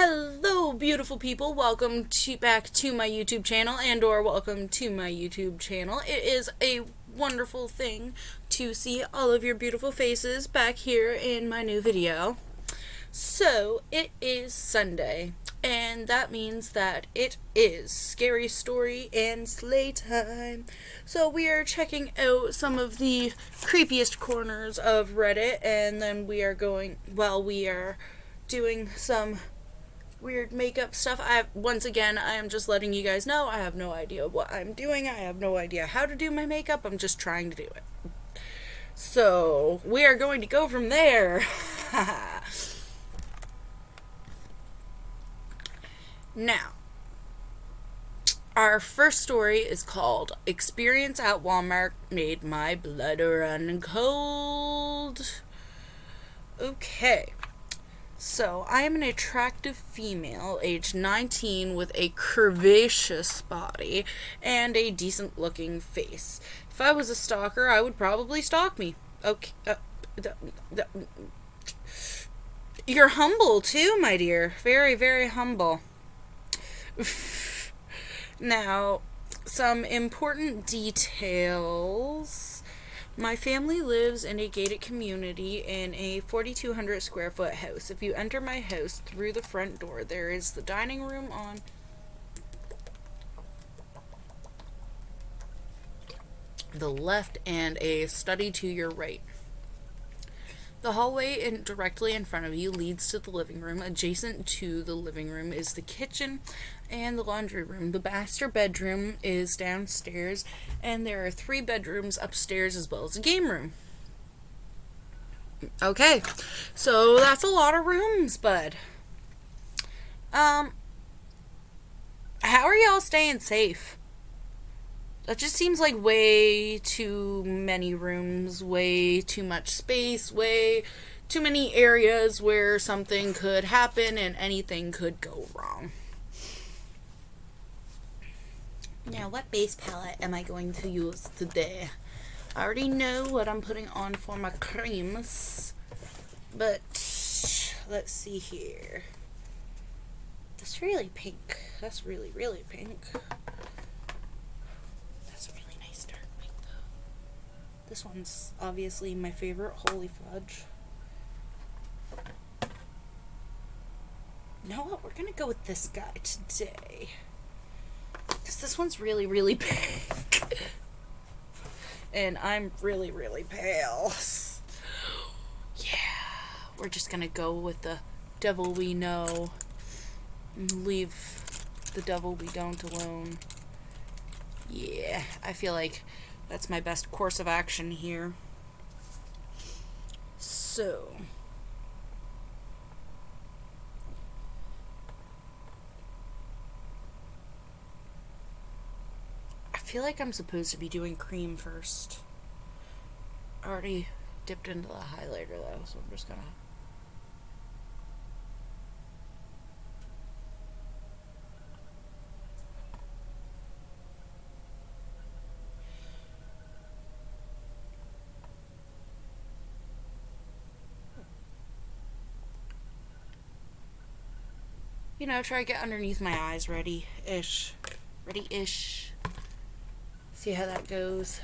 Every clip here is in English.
Hello, beautiful people. Welcome back to my YouTube channel, and/or welcome to my YouTube channel. It is a wonderful thing to see all of your beautiful faces back here in my new video. So, it is Sunday, and that means that it is Scary Story and Slay Time. So, we are checking out some of the creepiest corners of Reddit, and then we are doing some weird makeup stuff. Once again, I am just letting you guys know I have no idea what I'm doing. I have no idea how to do my makeup. I'm just trying to do it. So, we are going to go from there. Now, our first story is called Experience at Walmart Made My Blood Run Cold. Okay. So, I am an attractive female, aged 19, with a curvaceous body and a decent-looking face. If I was a stalker, I would probably stalk me. Okay, you're humble, too, my dear. Very, very humble. Now, some important details. My family lives in a gated community in a 4,200 square foot house. If you enter my house through the front door, there is the dining room on the left and a study to your right. The hallway directly in front of you leads to the living room. Adjacent to the living room is the kitchen and the laundry room. The master bedroom is downstairs, and there are 3 bedrooms upstairs as well as a game room. Okay, so that's a lot of rooms, bud. How are y'all staying safe? That just seems like way too many rooms, way too much space, way too many areas where something could happen and anything could go wrong. Now, what base palette am I going to use today? I already know what I'm putting on for my creams, but let's see here. That's really pink. That's really, really pink. This one's obviously my favorite, Holy Fudge. You know what? We're gonna go with this guy today. Because this one's really, really pink. And I'm really, really pale. Yeah. We're just gonna go with the devil we know. And leave the devil we don't alone. Yeah. I feel like that's my best course of action here. So, I feel like I'm supposed to be doing cream first. I already dipped into the highlighter though, so I'm just gonna... try to get underneath my eyes ready-ish. Ready-ish. See how that goes.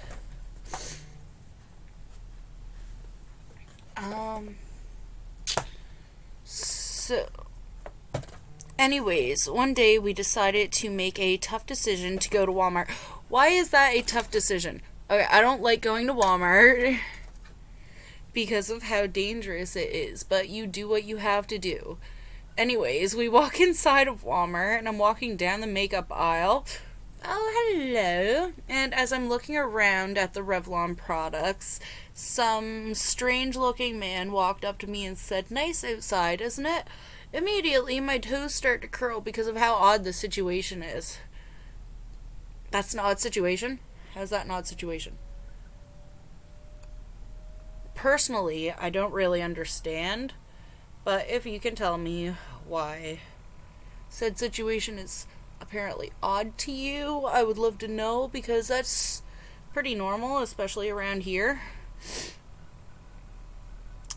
So, anyways, one day we decided to make a tough decision to go to Walmart. Why is that a tough decision? Okay, I don't like going to Walmart because of how dangerous it is, but you do what you have to do. Anyways, we walk inside of Walmart, and I'm walking down the makeup aisle. Oh, hello. And as I'm looking around at the Revlon products, some strange-looking man walked up to me and said, "Nice outside, isn't it?" Immediately, my toes start to curl because of how odd the situation is. That's an odd situation? How's that an odd situation? Personally, I don't really understand. But if you can tell me why said situation is apparently odd to you, I would love to know, because that's pretty normal, especially around here.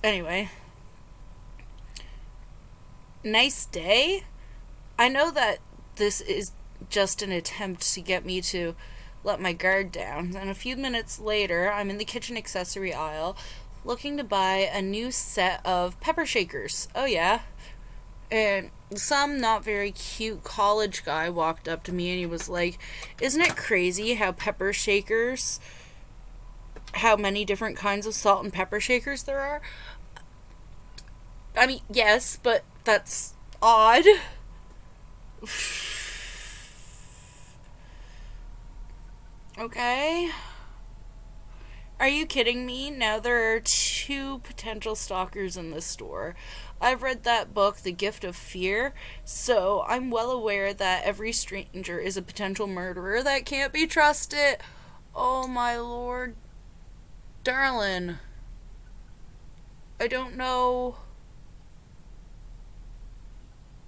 Anyway. Nice day? I know that this is just an attempt to get me to let my guard down, and a few minutes later, I'm in the kitchen accessory aisle looking to buy a new set of pepper shakers. Oh, yeah. And some not very cute college guy walked up to me and he was like, "Isn't it crazy how pepper shakers, how many different kinds of salt and pepper shakers there are?" I mean, yes, but that's odd. Okay. Are you kidding me? Now there are two potential stalkers in this store. I've read that book, The Gift of Fear, so I'm well aware that every stranger is a potential murderer that can't be trusted. Oh my lord. Darling. I don't know.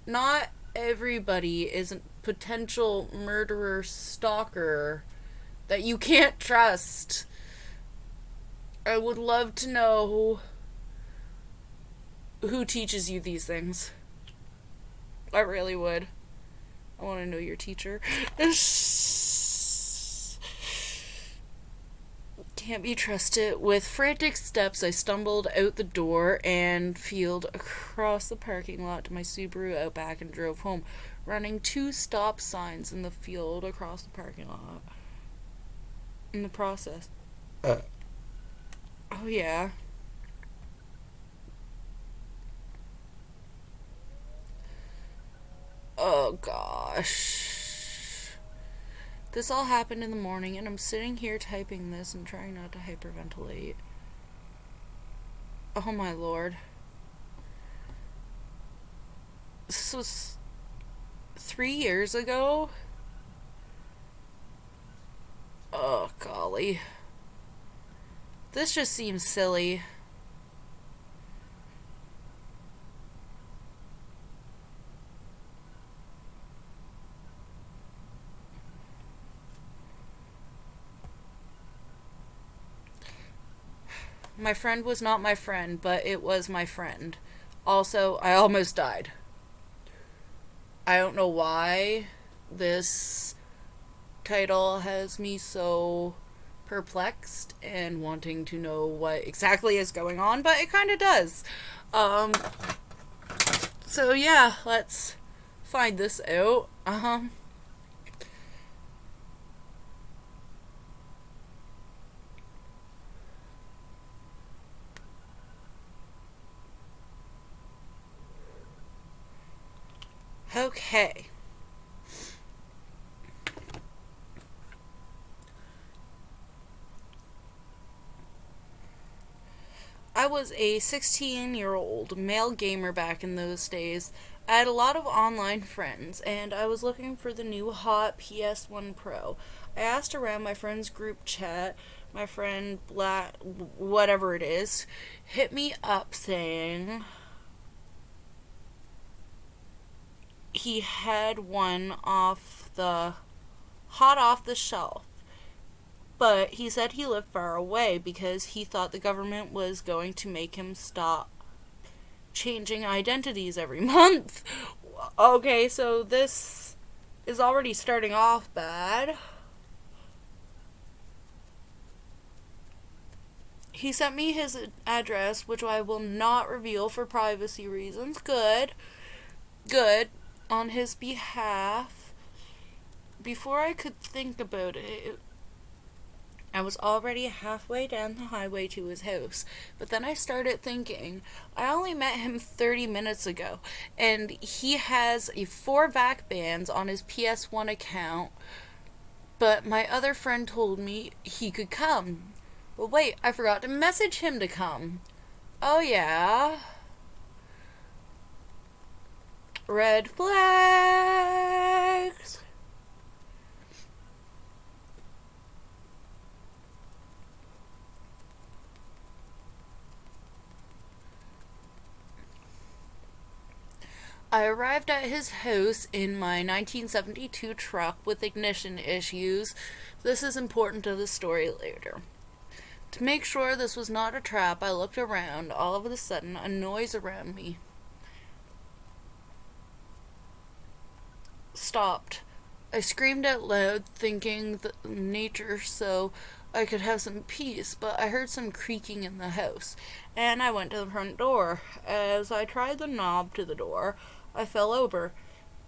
Not everybody is a potential murderer stalker that you can't trust. I would love to know who teaches you these things. I really would. I want to know your teacher. Can't be trusted. With frantic steps, I stumbled out the door and peeled across the parking lot to my Subaru Outback and drove home, running 2 stop signs in the field across the parking lot. In the process. Oh, yeah. Oh, gosh. This all happened in the morning, and I'm sitting here typing this and trying not to hyperventilate. Oh, my lord. This was 3 years ago? Oh, golly. This just seems silly. My friend was not my friend, but it was my friend. Also, I almost died. I don't know why this title has me so perplexed and wanting to know what exactly is going on, but it kind of does. So yeah, let's find this out. Okay. I was a 16-year-old male gamer back in those days. I had a lot of online friends, and I was looking for the new hot PS1 Pro. I asked around my friend's group chat. My friend, whatever it is, hit me up saying he had one hot off the shelf. But he said he lived far away because he thought the government was going to make him stop changing identities every month. Okay, so this is already starting off bad. He sent me his address, which I will not reveal for privacy reasons. Good. On his behalf. Before I could think about it, I was already halfway down the highway to his house. But then I started thinking, I only met him 30 minutes ago, and he has 4 VAC bans on his PS1 account, but my other friend told me he could come. But wait, I forgot to message him to come. Oh yeah. Red flags. I arrived at his house in my 1972 truck with ignition issues. This is important to the story later. To make sure this was not a trap, I looked around. All of a sudden, a noise around me. stopped. I screamed out loud, thinking the nature so I could have some peace, but I heard some creaking in the house, and I went to the front door. As I tried the knob to the door, I fell over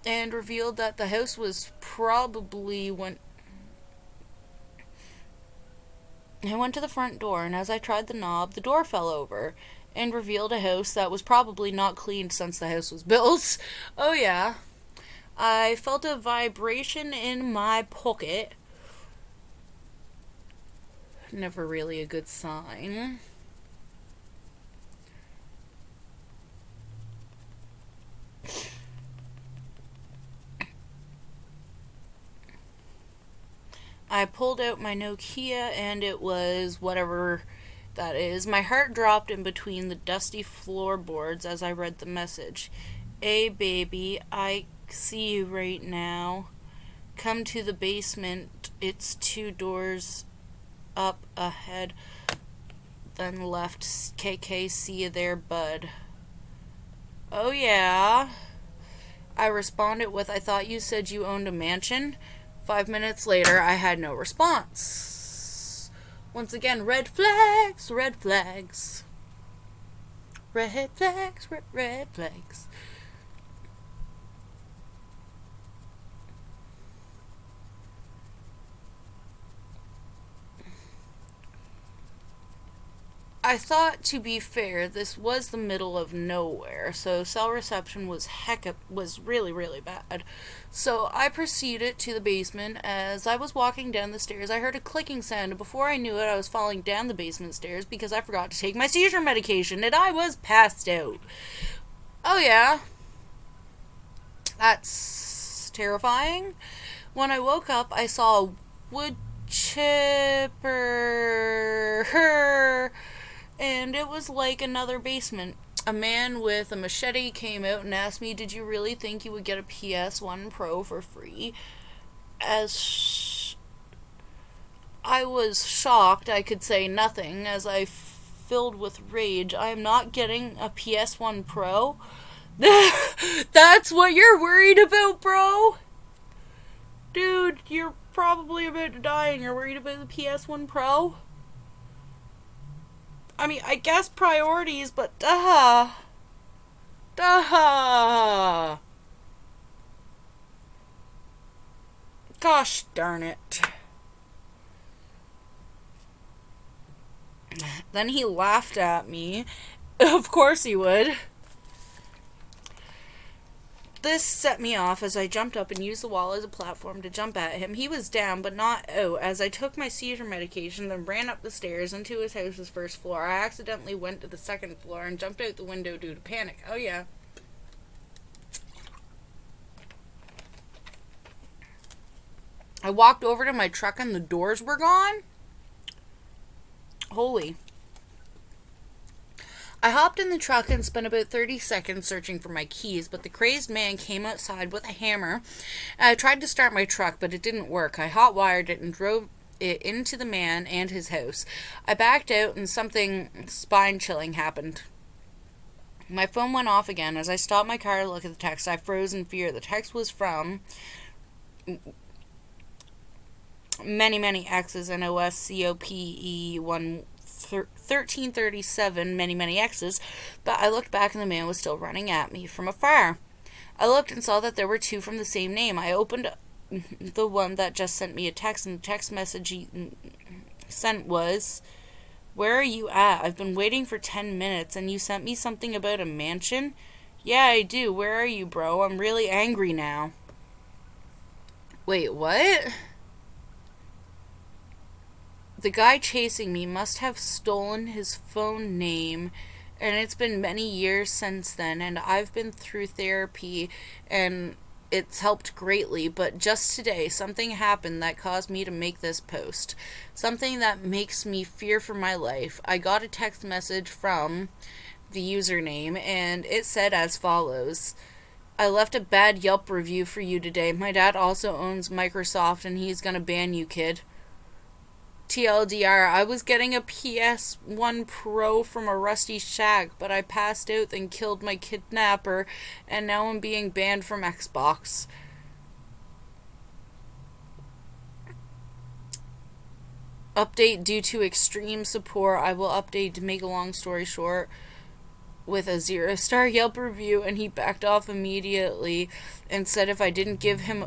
and revealed that the house was probably when I went to the front door, and as I tried the knob, the door fell over and revealed a house that was probably not cleaned since the house was built. Oh, yeah. I felt a vibration in my pocket. Never really a good sign. I pulled out my Nokia and it was whatever that is. My heart dropped in between the dusty floorboards as I read the message. Hey, baby, I see you right now. Come to the basement. It's 2 doors up ahead. Then left. KK, see you there, bud. Oh, yeah. I responded with, I thought you said you owned a mansion. 5 minutes later, I had no response. Once again, red flags, red flags. Red flags, red flags. I thought, to be fair, this was the middle of nowhere, so cell reception was really, really bad. So I proceeded to the basement. As I was walking down the stairs, I heard a clicking sound, and before I knew it, I was falling down the basement stairs because I forgot to take my seizure medication, and I was passed out. Oh yeah. That's terrifying. When I woke up, I saw a wood chipper, and it was like another basement. A man with a machete came out and asked me, did you really think you would get a PS1 Pro for free? As I was shocked, I could say nothing, as I filled with rage. I am not getting a PS1 Pro. That's what you're worried about, bro? Dude, you're probably about to die and you're worried about the PS1 Pro? I mean, I guess priorities, but duh. Duh. Gosh darn it. Then he laughed at me. Of course he would. This set me off as I jumped up and used the wall as a platform to jump at him. He was down, but not out, as I took my seizure medication, then ran up the stairs into his house's first floor. I accidentally went to the second floor and jumped out the window due to panic. Oh, yeah. I walked over to my truck and the doors were gone. Holy. I hopped in the truck and spent about 30 seconds searching for my keys, but the crazed man came outside with a hammer. I tried to start my truck, but it didn't work. I hot-wired it and drove it into the man and his house. I backed out and something spine-chilling happened. My phone went off again. As I stopped my car to look at the text, I froze in fear. The text was from many, many X's, NOSCOPE 1337, many, many X's, but I looked back and the man was still running at me from afar. I looked and saw that there were 2 from the same name. I opened the one that just sent me a text, and the text message he sent was, where are you at? I've been waiting for 10 minutes, and you sent me something about a mansion? Yeah, I do. Where are you, bro? I'm really angry now. Wait, what? The guy chasing me must have stolen his phone name, and it's been many years since then, and I've been through therapy, and it's helped greatly, but just today, something happened that caused me to make this post. Something that makes me fear for my life. I got a text message from the username, and it said as follows. I left a bad Yelp review for you today. My dad also owns Microsoft, and he's gonna ban you, kid. TLDR, I was getting a PS1 Pro from a rusty shack, but I passed out and killed my kidnapper, and now I'm being banned from Xbox. Update due to extreme support. I will update to make a long story short with a 0-star Yelp review, and he backed off immediately and said if I didn't give him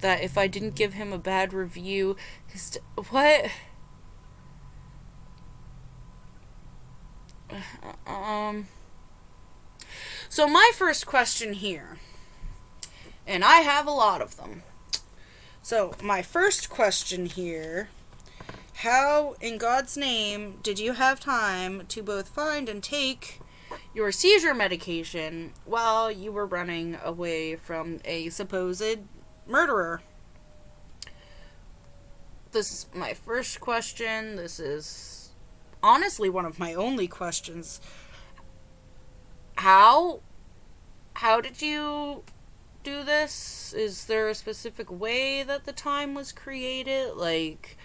a bad review, what? Um. So my first question here, and I have a lot of them. So my first question here: how, in God's name, did you have time to both find and take your seizure medication while you were running away from a supposed murderer? This is my first question. This is honestly one of my only questions. How did you do this? Is there a specific way that the time was created? Like,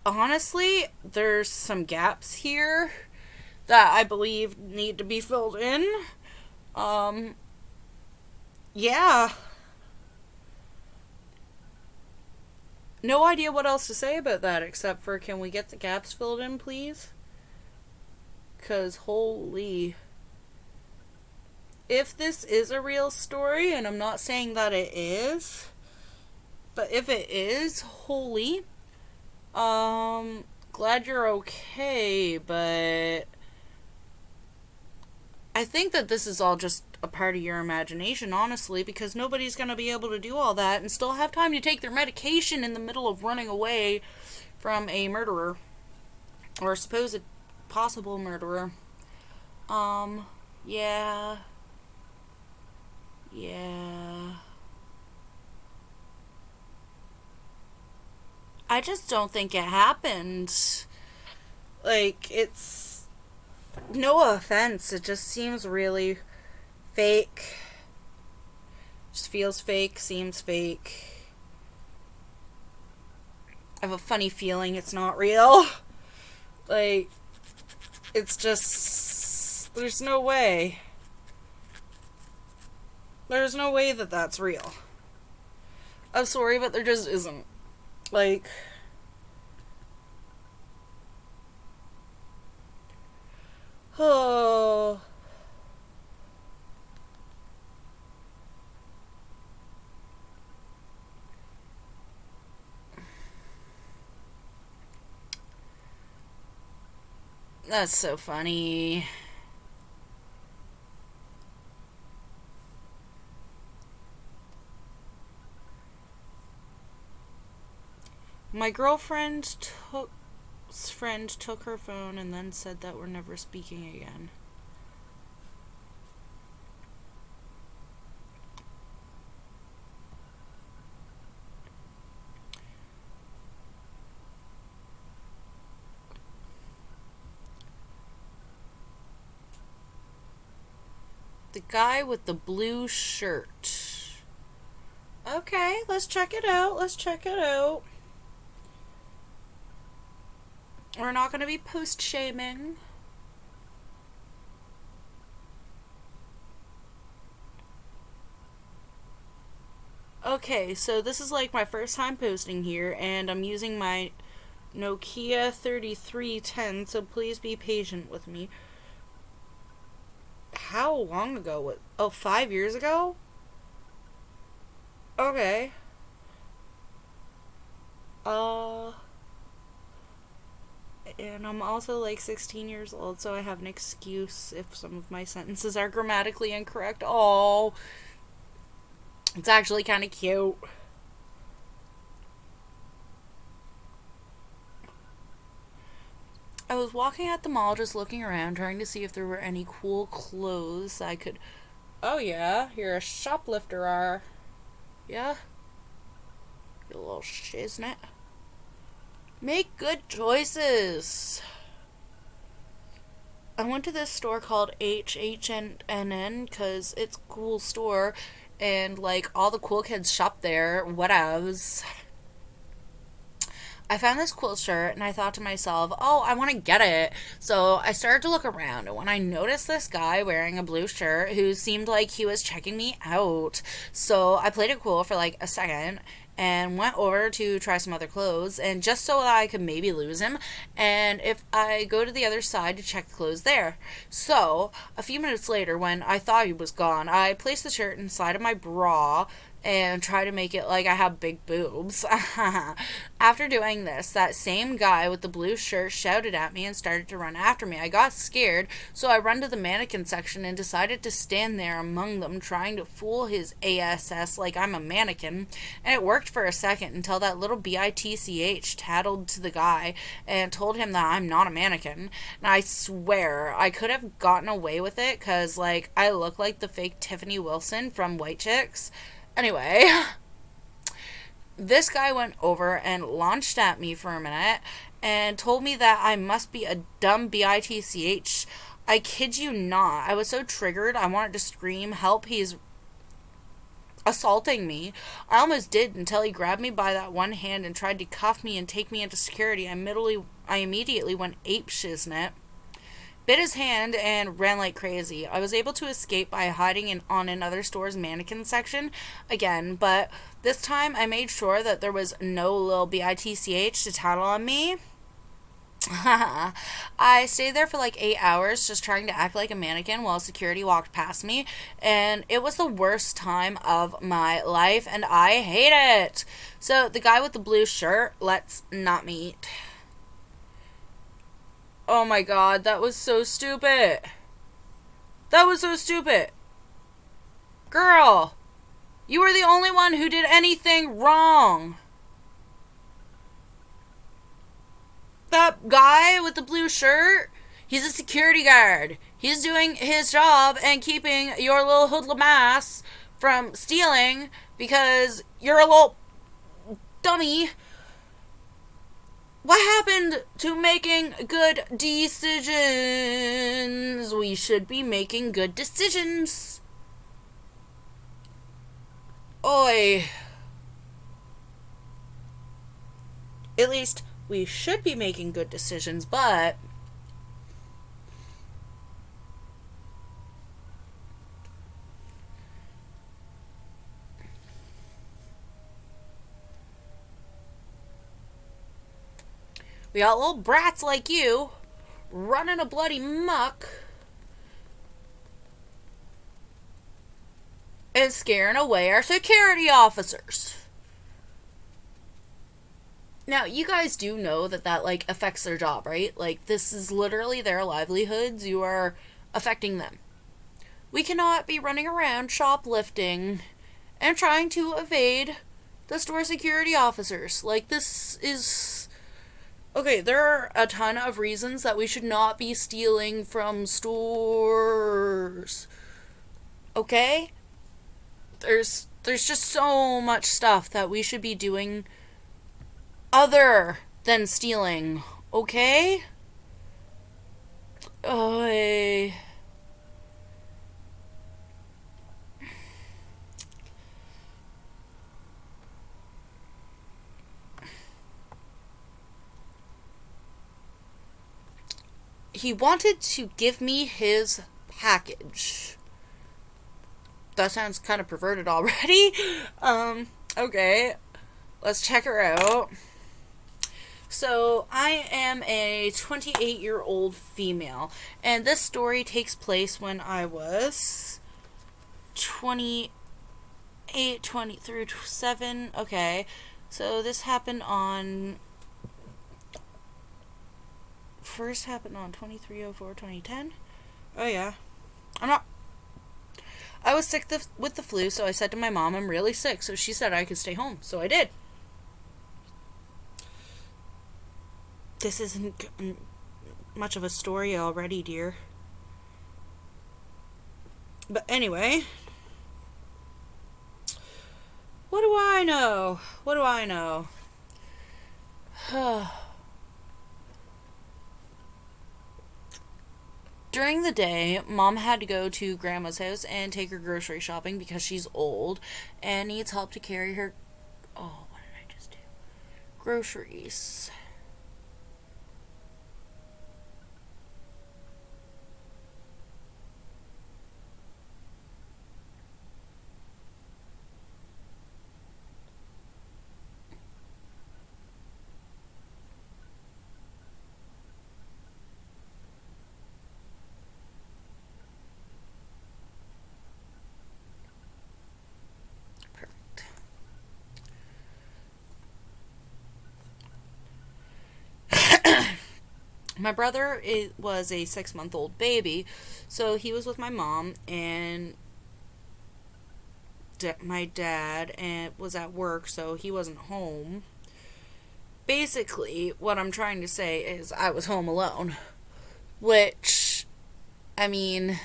honestly, there's some gaps here that I believe need to be filled in. Yeah. No idea what else to say about that except for, can we get the gaps filled in, please? 'Cause holy. If this is a real story, and I'm not saying that it is, but if it is, holy. Glad you're okay, but I think that this is all just a part of your imagination, honestly, because nobody's going to be able to do all that and still have time to take their medication in the middle of running away from a murderer. Or a supposed possible murderer. Yeah. Yeah. I just don't think it happened. Like, it's no offense, it just seems really fake. Just feels fake, seems fake. I have a funny feeling it's not real. Like, it's just, there's no way. There's no way that that's real. I'm sorry, but there just isn't. Like, oh. That's so funny. My girlfriend took her phone and then said that we're never speaking again. The guy with the blue shirt. Okay, let's check it out. We're not going to be post-shaming. Okay, so this is like my first time posting here, and I'm using my Nokia 3310, so please be patient with me. How long ago? 5 years ago? Okay. And I'm also like 16 years old, so I have an excuse if some of my sentences are grammatically incorrect. Oh, it's actually kind of cute. I was walking at the mall just looking around, trying to see if there were any cool clothes I could. Oh, yeah, you're a shoplifter, are. Yeah? You little shiznit. Make good choices. I went to this store called HHNN because it's a cool store and like all the cool kids shop there. Whatevs. I found this cool shirt and I thought to myself, oh, I want to get it. So I started to look around, and when I noticed this guy wearing a blue shirt who seemed like he was checking me out, so I played it cool for like a second, and went over to try some other clothes, and just so that I could maybe lose him, and if I go to the other side to check the clothes there. So, a few minutes later, when I thought he was gone, I placed the shirt inside of my bra and try to make it like I have big boobs. After doing this, that same guy with the blue shirt shouted at me and started to run after me. I got scared, so I run to the mannequin section and decided to stand there among them, trying to fool his ass like I'm a mannequin. And it worked for a second until that little bitch tattled to the guy and told him that I'm not a mannequin. And I swear I could have gotten away with it because, like, I look like the fake Tiffany Wilson from White Chicks. Anyway, this guy went over and launched at me for a minute and told me that I must be a dumb bitch. I kid you not. I was so triggered, I wanted to scream, help, he's assaulting me. I almost did until he grabbed me by that one hand and tried to cuff me and take me into security. I immediately went ape shiznit, bit his hand, and ran like crazy. I was able to escape by hiding on another store's mannequin section again, but this time I made sure that there was no little bitch to tattle on me. I stayed there for like 8 hours just trying to act like a mannequin while security walked past me, and it was the worst time of my life, and I hate it. So the guy with the blue shirt, let's not meet. Oh my god, that was so stupid. That was so stupid. Girl, you were the only one who did anything wrong. That guy with the blue shirt, he's a security guard. He's doing his job and keeping your little hoodlum ass from stealing because you're a little dummy. What happened to making good decisions? We should be making good decisions. Oi. At least we should be making good decisions, but we got little brats like you running a bloody muck and scaring away our security officers. Now, you guys do know that like affects their job, right? Like, this is literally their livelihoods. You are affecting them. We cannot be running around shoplifting and trying to evade the store security officers. Like, this is... Okay, there are a ton of reasons that we should not be stealing from stores. Okay? There's just so much stuff that we should be doing other than stealing. Okay? He wanted to give me his package. That sounds kind of perverted already. Okay. Let's check her out. So, I am a 28-year-old female, and this story takes place when I was 28, 20 through 7. Okay, so this happened on... First happened on 23/04/2010. Oh, yeah. I was sick with the flu, so I said to my mom, I'm really sick, so she said I could stay home, so I did. This isn't much of a story already, dear. But anyway, what do I know? What do I know? During the day, Mom had to go to Grandma's house and take her grocery shopping because she's old and needs help to carry her... Oh, what did I just do? Groceries. My brother was a 6-month-old baby, so he was with my mom, and my dad and was at work, so he wasn't home. Basically, what I'm trying to say is I was home alone, which, I mean,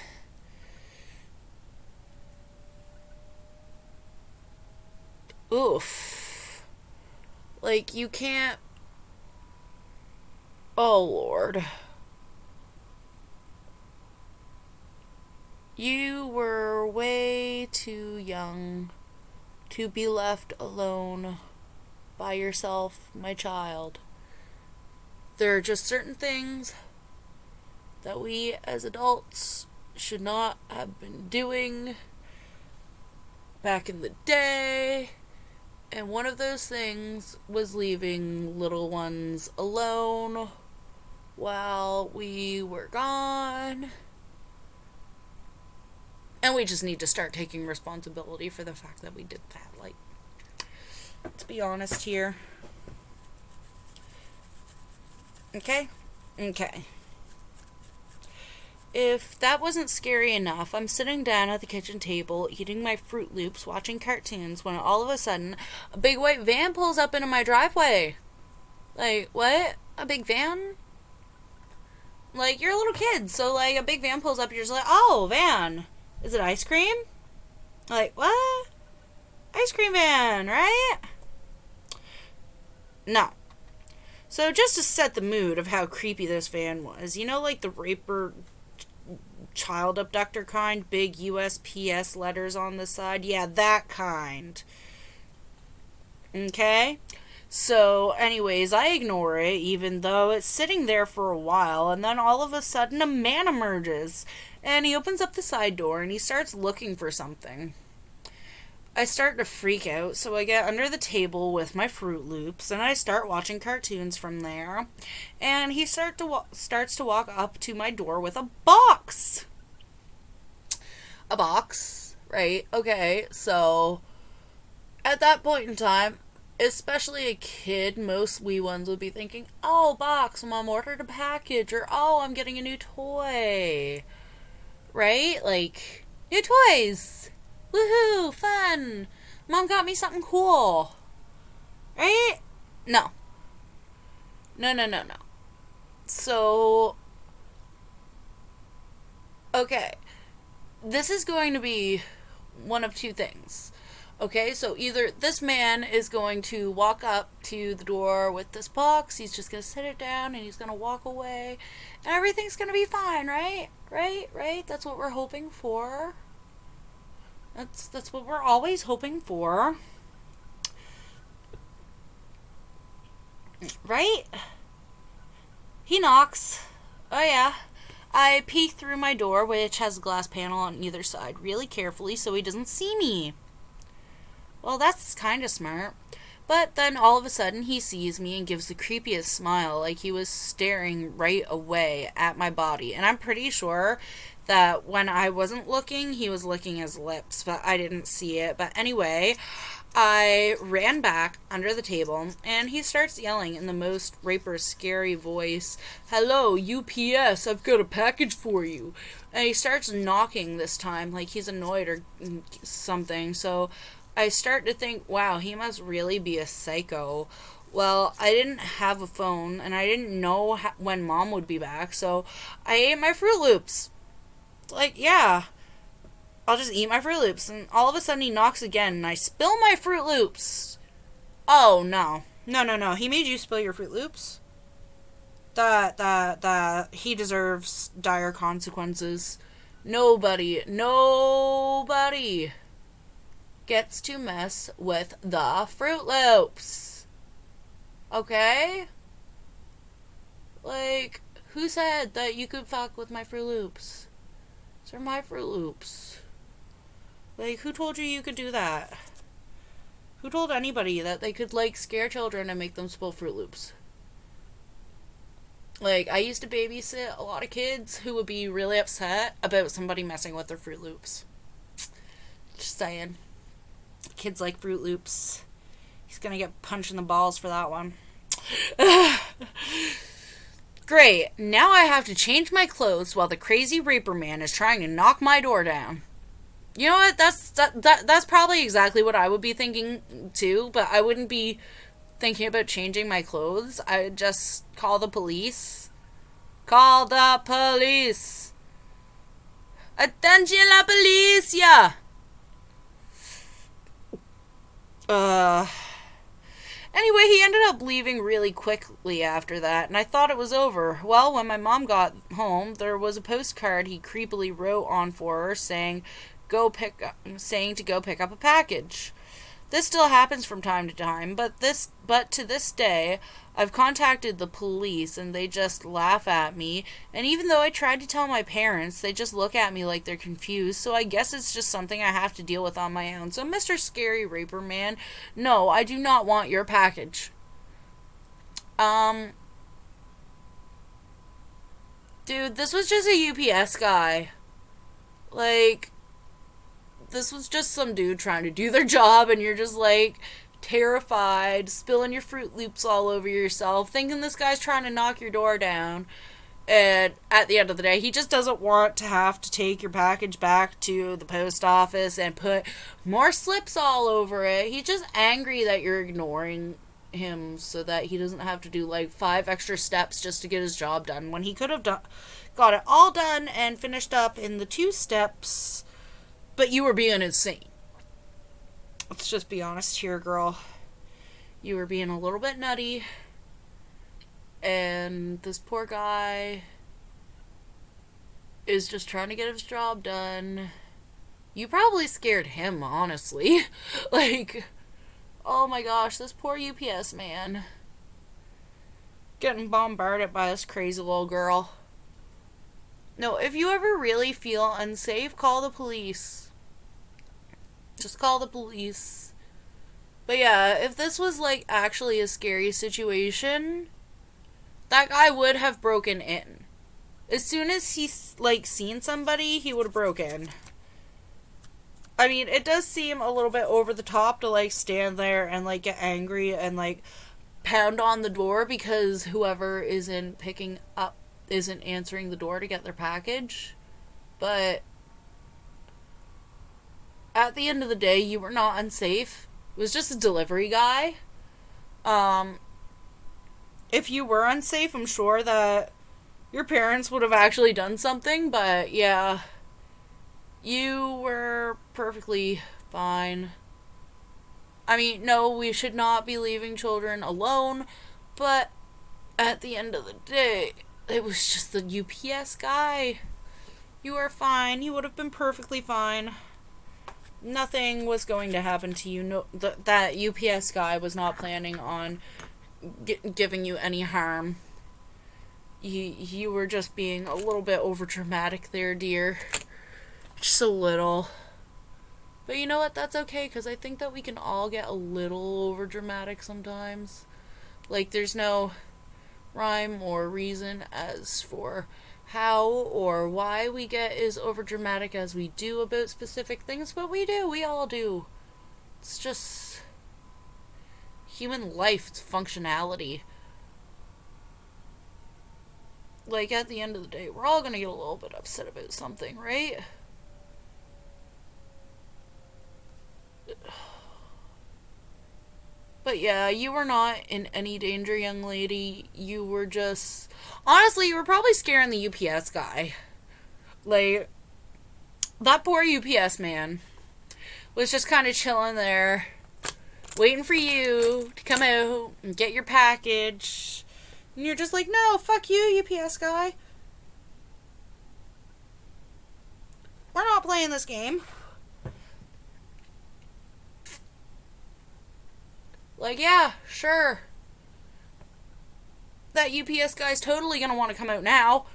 oof. Like, you can't. Oh, Lord. You were way too young to be left alone by yourself, my child. There are just certain things that we as adults should not have been doing back in the day. And one of those things was leaving little ones alone while we were gone. And we just need to start taking responsibility for the fact that we did that. Like, let's be honest here. Okay? Okay. If that wasn't scary enough, I'm sitting down at the kitchen table, eating my Fruit Loops, watching cartoons, when all of a sudden, a big white van pulls up into my driveway. Like, what? A big van? Like, you're a little kid, so, like, a big van pulls up, you're just like, oh, van. Is it ice cream? Like, what? Ice cream van, right? No. So, just to set the mood of how creepy this van was, you know, like the raper child abductor kind, big USPS letters on the side? Yeah, that kind. Okay? So, anyways, I ignore it, even though it's sitting there for a while, and then all of a sudden a man emerges, and he opens up the side door, and he starts looking for something. I start to freak out, so I get under the table with my Fruit Loops, and I start watching cartoons from there, and he starts to walk up to my door with a box. A box, right? Okay, so at that point in time, especially a kid, most wee ones would be thinking, oh, box, mom ordered a package, or oh, I'm getting a new toy. Right? Like, new toys. Woohoo, fun. Mom got me something cool. Right? No. No, no, no, no. So, okay. This is going to be one of two things. Okay, so either this man is going to walk up to the door with this box, he's just going to sit it down, and he's going to walk away, and everything's going to be fine, right? Right? That's what we're hoping for. That's what we're always hoping for. Right? He knocks. Oh, yeah. I peek through my door, which has a glass panel on either side, really carefully so he doesn't see me. Well, that's kind of smart. But then all of a sudden he sees me and gives the creepiest smile, like he was staring right away at my body. And I'm pretty sure that when I wasn't looking, he was licking his lips, but I didn't see it. But anyway, I ran back under the table, and he starts yelling in the most raper scary voice, "Hello, UPS, I've got a package for you." And he starts knocking this time, like he's annoyed or something. So I start to think, wow, he must really be a psycho. Well, I didn't have a phone, and I didn't know when Mom would be back, so I ate my Fruit Loops. Like, yeah, I'll just eat my Fruit Loops. And all of a sudden he knocks again, and I spill my Fruit Loops. Oh, no. No. He made you spill your Fruit Loops? That, he deserves dire consequences. Nobody gets to mess with the Fruit Loops. Okay? Like, who said that you could fuck with my Fruit Loops? These are my Fruit Loops. Like, who told you could do that? Who told anybody that they could, like, scare children and make them spill Fruit Loops? Like, I used to babysit a lot of kids who would be really upset about somebody messing with their Fruit Loops. Just saying. Kids like Fruit Loops. He's gonna get punched in the balls for that one. Great. Now I have to change my clothes while the crazy Reaper man is trying to knock my door down. You know what? That's probably exactly what I would be thinking too, but I wouldn't be thinking about changing my clothes. I would just call the police. Call the police. Attention la policia. Uh Anyway, he ended up leaving really quickly after that, and I thought it was over. Well, when my mom got home, there was a postcard he creepily wrote on for her saying to go pick up a package. This still happens from time to time, but to this day, I've contacted the police and they just laugh at me, and even though I tried to tell my parents, they just look at me like they're confused, so I guess it's just something I have to deal with on my own. So, Mr. Scary Raper Man, no, I do not want your package. Dude, this was just a UPS guy. Like, this was just some dude trying to do their job, and you're just like terrified, spilling your Fruit Loops all over yourself, thinking this guy's trying to knock your door down. And at the end of the day, he just doesn't want to have to take your package back to the post office and put more slips all over it. He's just angry that you're ignoring him so that he doesn't have to do like 5 extra steps just to get his job done when he could have got it all done and finished up in the 2 steps. But you were being insane. Let's just be honest here, girl. You were being a little bit nutty. And this poor guy is just trying to get his job done. You probably scared him, honestly. Like, oh my gosh, this poor UPS man. Getting bombarded by this crazy little girl. No, if you ever really feel unsafe, call the police. Just call the police. But yeah, if this was like actually a scary situation, that guy would have broken in. As soon as he's like seen somebody, he would have broken. I mean, it does seem a little bit over the top to like stand there and like get angry and like pound on the door because whoever isn't answering the door to get their package. But at the end of the day, you were not unsafe. It was just a delivery guy. If you were unsafe, I'm sure that your parents would have actually done something, but yeah, you were perfectly fine. I mean, no, we should not be leaving children alone, but at the end of the day, it was just the UPS guy. You were fine. You would have been perfectly fine. Nothing was going to happen to you. No, that UPS guy was not planning on giving you any harm. You were just being a little bit over dramatic there, dear. Just a little. But you know what? That's okay, because I think that we can all get a little over dramatic sometimes. Like, there's no rhyme or reason as for how or why we get as over dramatic as we do about specific things, but we do. We all do. It's just human life, it's functionality. Like, at the end of the day, we're all gonna get a little bit upset about something, right? But yeah, you were not in any danger, young lady. You were just... Honestly, you were probably scaring the UPS guy. Like, that poor UPS man was just kind of chilling there, waiting for you to come out and get your package. And you're just like, no, fuck you, UPS guy. We're not playing this game. Like, yeah, sure. That UPS guy's totally gonna want to come out now.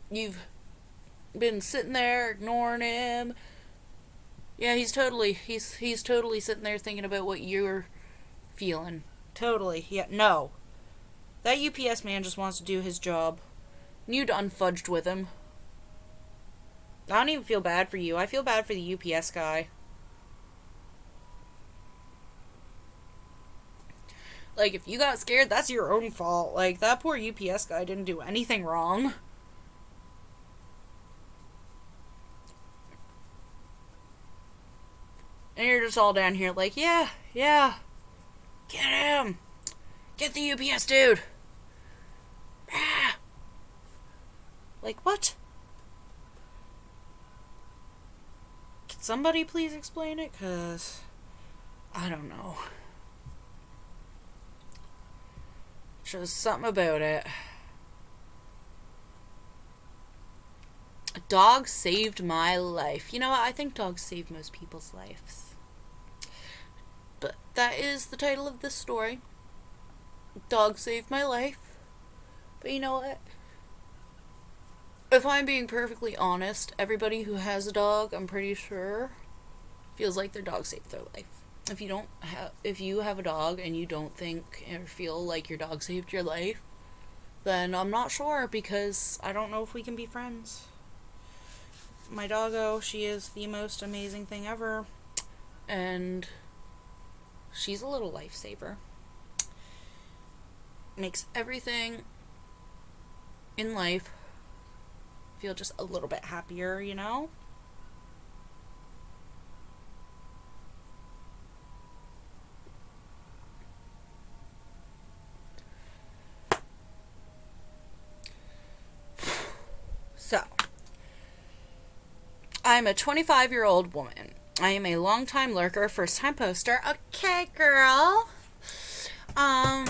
You've been sitting there ignoring him. Yeah, he's totally sitting there thinking about what you're feeling. Totally. Yeah, no. That UPS man just wants to do his job. And you'd unfudged with him. I don't even feel bad for you. I feel bad for the UPS guy. Like, if you got scared, that's your own fault. Like, that poor UPS guy didn't do anything wrong. And you're just all down here like, yeah, yeah, get him. Get the UPS dude. Ah. Like, what? Can somebody please explain it? Because I don't know. Just something about it. A dog saved my life. You know what? I think dogs save most people's lives. But that is the title of this story. Dog saved my life. But you know what? If I'm being perfectly honest, everybody who has a dog, I'm pretty sure, feels like their dog saved their life. If you have a dog and you don't think or feel like your dog saved your life, then I'm not sure, because I don't know if we can be friends. My doggo, she is the most amazing thing ever, and she's a little lifesaver. Makes everything in life feel just a little bit happier, you know? So, I'm a 25-year-old woman. I am a long-time lurker, first-time poster. Okay, girl. I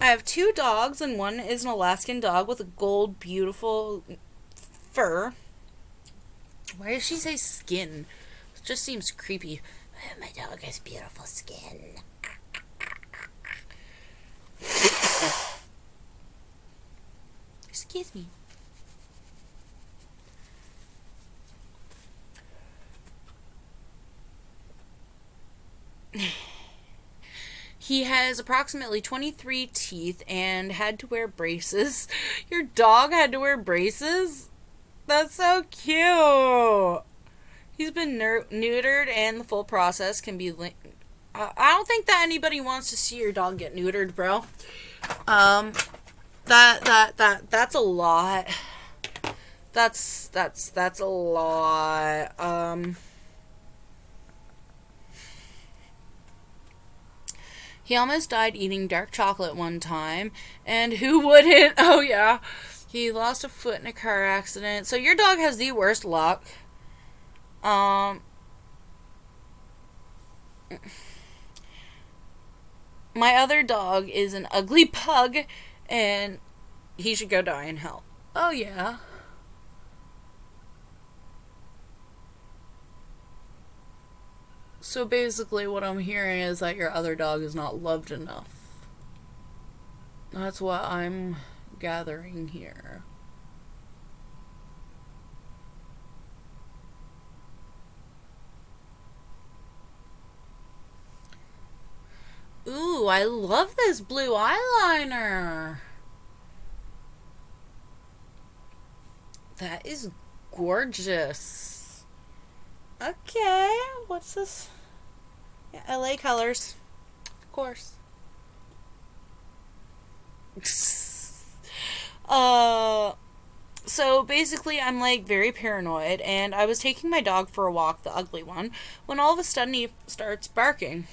have 2 dogs, and one is an Alaskan dog with a gold, beautiful fur. Why does she say skin? It just seems creepy. My dog has beautiful skin. Excuse me. He has approximately 23 teeth and had to wear braces. Your dog had to wear braces? That's so cute. He's been neutered, and the full process can be I don't think that anybody wants to see your dog get neutered, bro. That's a lot. That's a lot. He almost died eating dark chocolate one time, and who wouldn't? Oh yeah. He lost a foot in a car accident. So your dog has the worst luck. My other dog is an ugly pug, and he should go die in hell. Oh yeah. So basically what I'm hearing is that your other dog is not loved enough. That's what I'm gathering here. Ooh, I love this blue eyeliner. That is gorgeous. Okay, what's this? Yeah, LA colors. Of course. So basically I'm like very paranoid, and I was taking my dog for a walk, the ugly one, when all of a sudden he starts barking.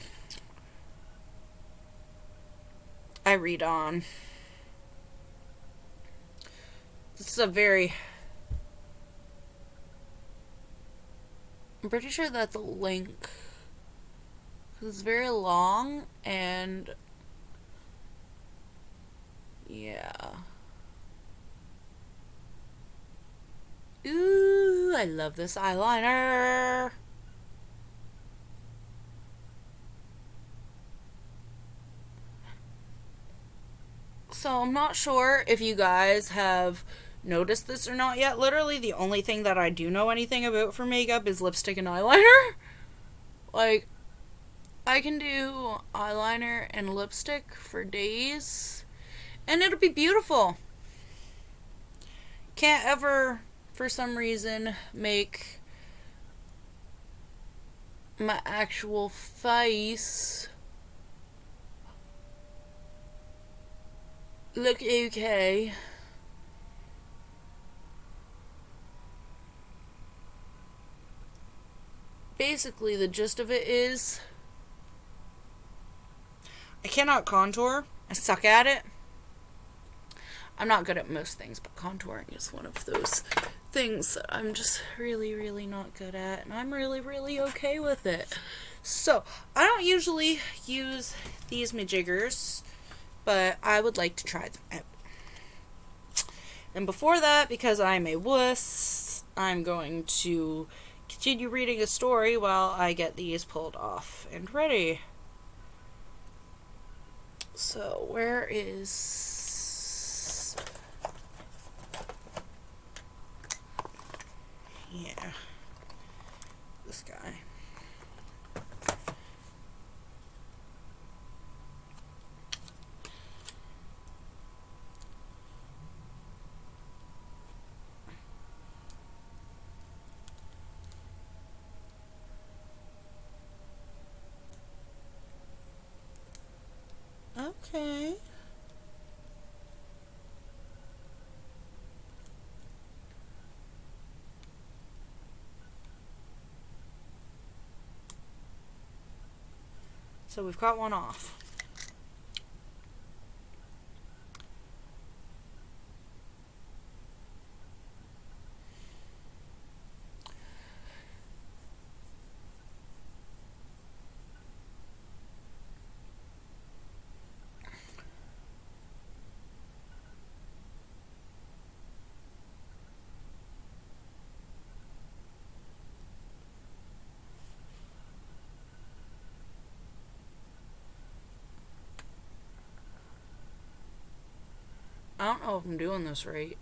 I read on. This is a very... I'm pretty sure that's a link. It's very long, and... yeah. Ooh, I love this eyeliner. So I'm not sure if you guys have noticed this or not yet. Literally the only thing that I do know anything about for makeup is lipstick and eyeliner. Like, I can do eyeliner and lipstick for days, and it'll be beautiful. Can't ever, for some reason, make my actual face look okay. Basically, the gist of it is I cannot contour. I suck at it. I'm not good at most things, but contouring is one of those things that I'm just really, really not good at, and I'm really, really okay with it. So, I don't usually use these majiggers, but I would like to try them out. And before that, because I'm a wuss, I'm going to continue reading a story while I get these pulled off and ready. So, where is... Yeah. This guy. Okay. So we've got one off. I don't know if I'm doing this right.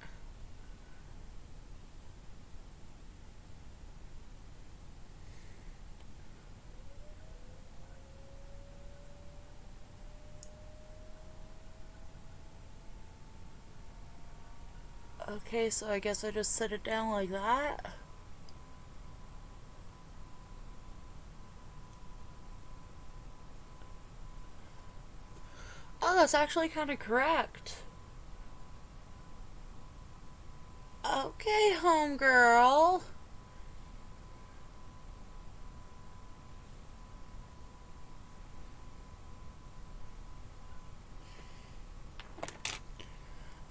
Okay, so I guess I just set it down like that. Oh, that's actually kind of correct. Okay, homegirl.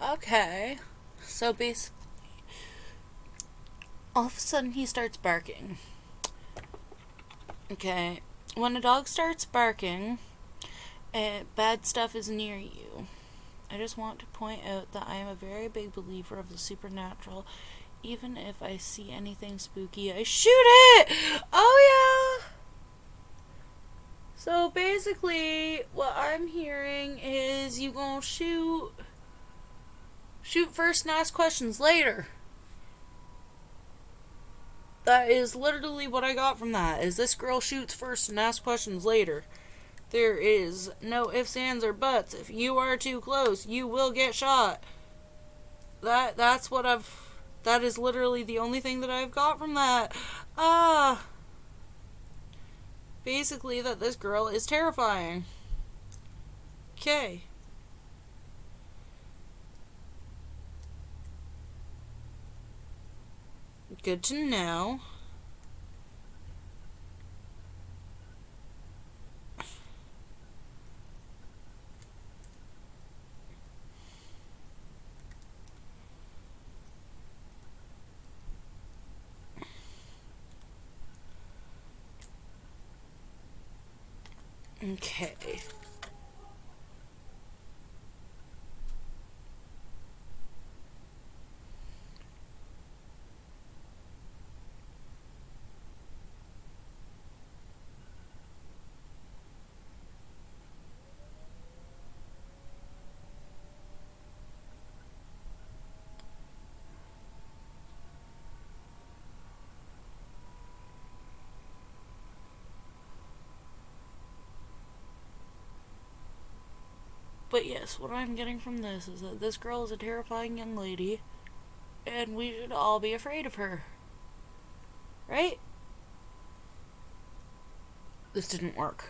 Okay. So basically, all of a sudden he starts barking. Okay. When a dog starts barking, bad stuff is near you. I just want to point out that I am a very big believer of the supernatural. Even if I see anything spooky, I shoot it! Oh, yeah! So basically, what I'm hearing is you gonna shoot first and ask questions later. That is literally what I got from that, is this girl shoots first and asks questions later. There is no ifs, ands, or buts. If you are too close, you will get shot. That's what that is literally the only thing that I've got from that. Basically that this girl is terrifying. Okay. Good to know. Okay. But yes, what I'm getting from this is that this girl is a terrifying young lady, and we should all be afraid of her. Right? This didn't work.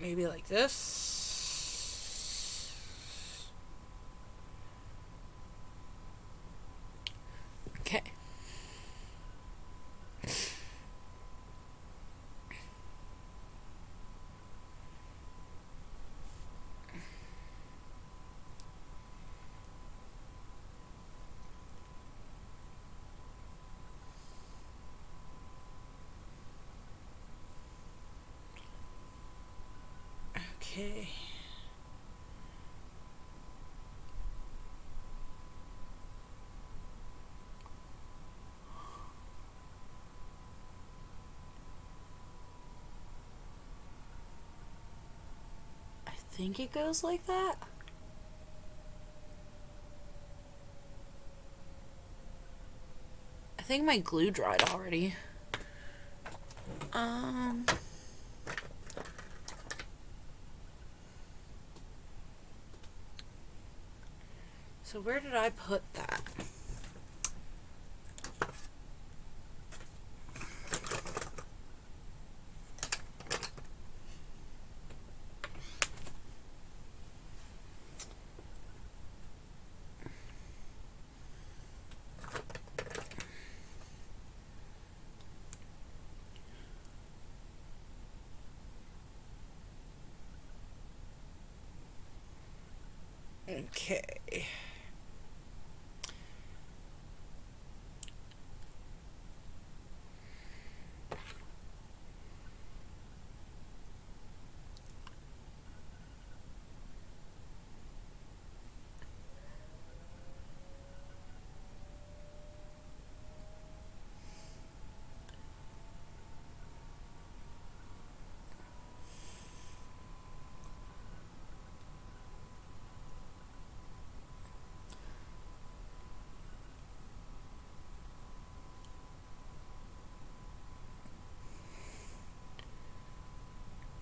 Maybe like this. Okay. Okay. I think it goes like that. I think my glue dried already. So where did I put that? Okay.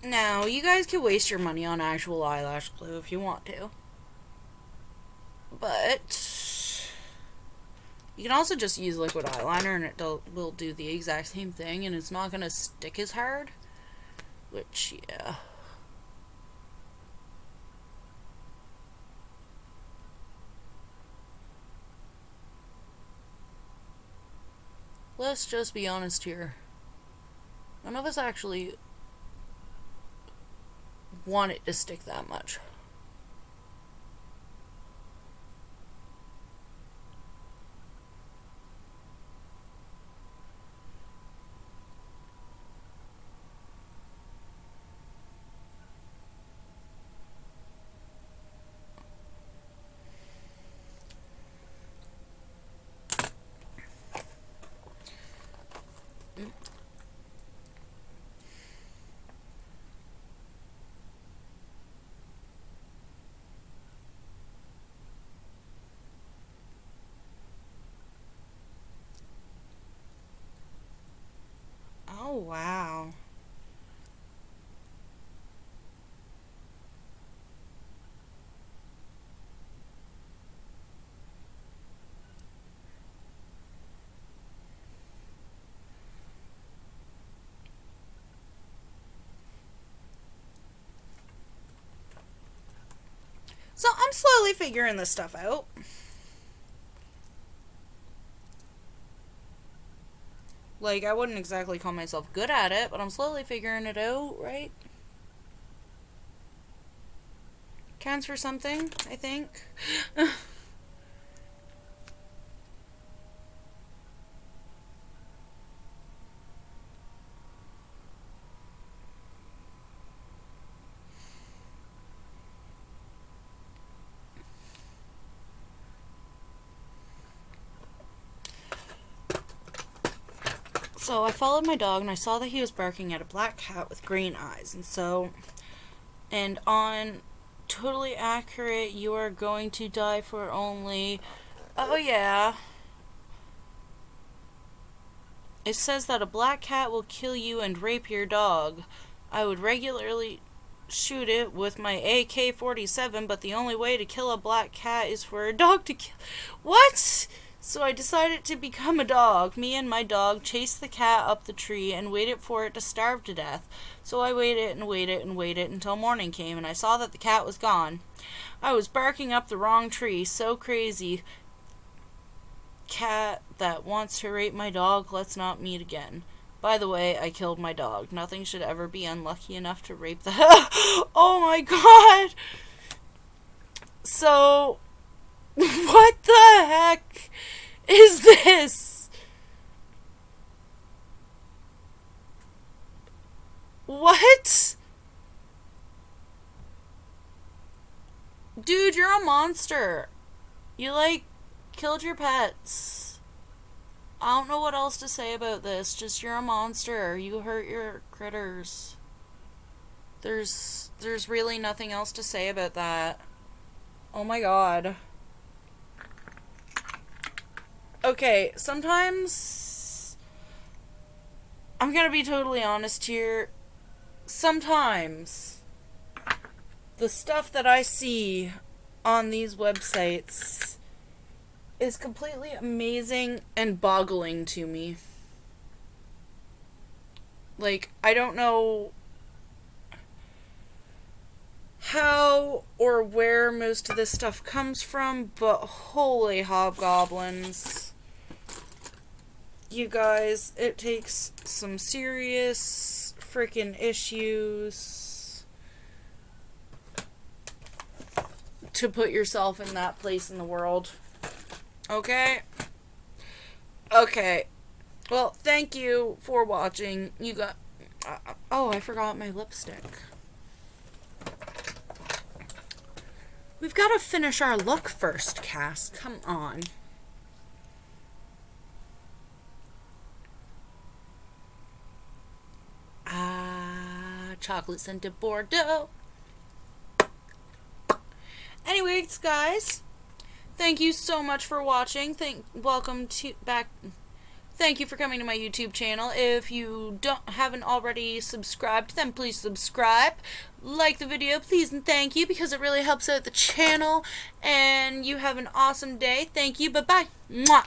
Now, you guys can waste your money on actual eyelash glue if you want to. But you can also just use liquid eyeliner and it will do the exact same thing and it's not going to stick as hard. Which, yeah. Let's just be honest here. None of us actually want it to stick that much. Oh, wow. So I'm slowly figuring this stuff out. Like, I wouldn't exactly call myself good at it, but I'm slowly figuring it out, right? Counts for something, I think. So I followed my dog and I saw that he was barking at a black cat with green eyes. And on Totally Accurate, you are going to die for only... Oh yeah. It says that a black cat will kill you and rape your dog. I would regularly shoot it with my AK-47, but the only way to kill a black cat is for a dog to kill... What? So I decided to become a dog. Me and my dog chased the cat up the tree and waited for it to starve to death. So I waited and waited and waited until morning came, and I saw that the cat was gone. I was barking up the wrong tree. So crazy. Cat that wants to rape my dog, let's not meet again. By the way, I killed my dog. Nothing should ever be unlucky enough to rape the Oh my god! So, what the heck is this? What? Dude, you're a monster. You, killed your pets. I don't know what else to say about this. Just you're a monster. You hurt your critters. There's really nothing else to say about that. Oh my god. Okay, sometimes I'm gonna be totally honest here. Sometimes the stuff that I see on these websites is completely amazing and boggling to me. I don't know how or where most of this stuff comes from, but holy hobgoblins. You guys, it takes some serious freaking issues to put yourself in that place in the world. Okay? Okay. Well, thank you for watching. You got... oh, I forgot my lipstick. We've got to finish our look first, Cass. Come on. Chocolate scented Bordeaux. Anyways, guys, thank you so much for watching. Welcome to back. Thank you for coming to my YouTube channel. If you haven't already subscribed, then please subscribe. Like the video, please and thank you, because it really helps out the channel. And you have an awesome day. Thank you. Bye-bye. Mwah.